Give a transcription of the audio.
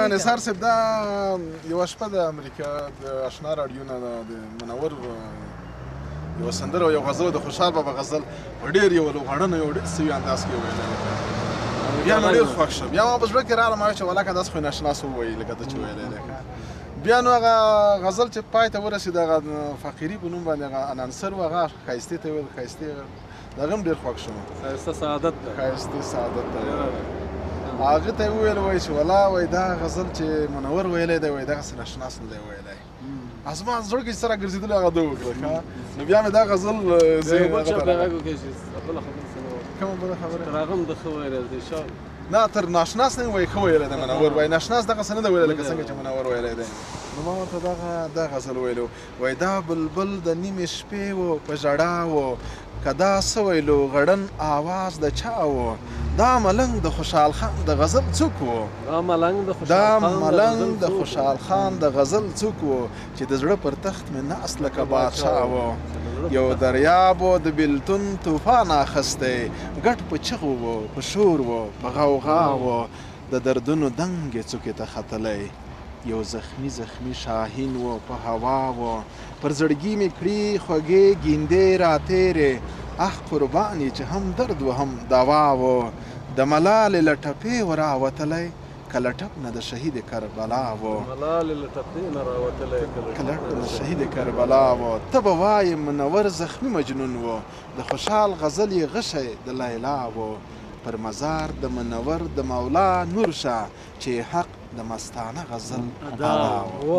نثار صاحب دا یوه شپه د امریکا د اشنا راډیو نه د منور یوه سندره او یو غزل د خوشحال بابا غزل په ډېر یو لوغړنه یو ډېر سوي انداز کې ویلی بیا مې ډېر خوښ شو بیا ما په زړه کې راغله ما ویل چې ولاکه داسې خو یې ناشناس ووایي لکه ته چې ویلی دی بیا نو هغه غزل چې پای ته ورسېد هغه فقیري په نوم باندې هغه انانسر و هغه ښایستې ته ویل ښایستې د هغه هم ډېر خوښ شوم ښایسته سعادت ده ښایستې سعادت ده هغه ته یې وویل وایي چې ولا وایي دا غزل چې منور ویلی دی وایي دغسې ناشناس نه دی ویلی زما زړه کې چې څه راګرځېدلو هغه ده وکړه نو بیا مې دا غزل بل خبره کومه بله خبره تر هغه هم د ښه ویلی دی نه تر ناشناس نه وایي ښه ویلی دی منور وایي ناشناس دغسې نه دی ویلی لکه څنګه چې منور ویلی دی نو ما ورته دا غزل ویلو وایي دا بلبل د نیمې شپې و په ژړا و که دا څه ویلو غړن آواز د چا و دا ملنګ د خوشحال خان د غزل څوک و دا ملنګ د خوشحال خان د غزل څوک و چې د زړه پر تخت مې ناست لکه بادشاه و یو دریاب و د بېلتون طوفان اخیستی ګډ په چغو و په شور و په غوغا و د دردونو دنګې څوکې ته ختلی یو زخمي شاهین و په هوا و پر زړګي مې کړي خوږې ګیندې راتېرې اخ قربانې چې هم درد و هم دوا و د ملالې له ټپې و راوتلی که له ټپ نه د شهید کربلا و شهید کربلا و ته به وایې منور زخمي مجنون و د خوشحال غزل یې غشی د لیلا و پر مزار د منور د مولا نور شه چې حق د مستانه غزل ادا و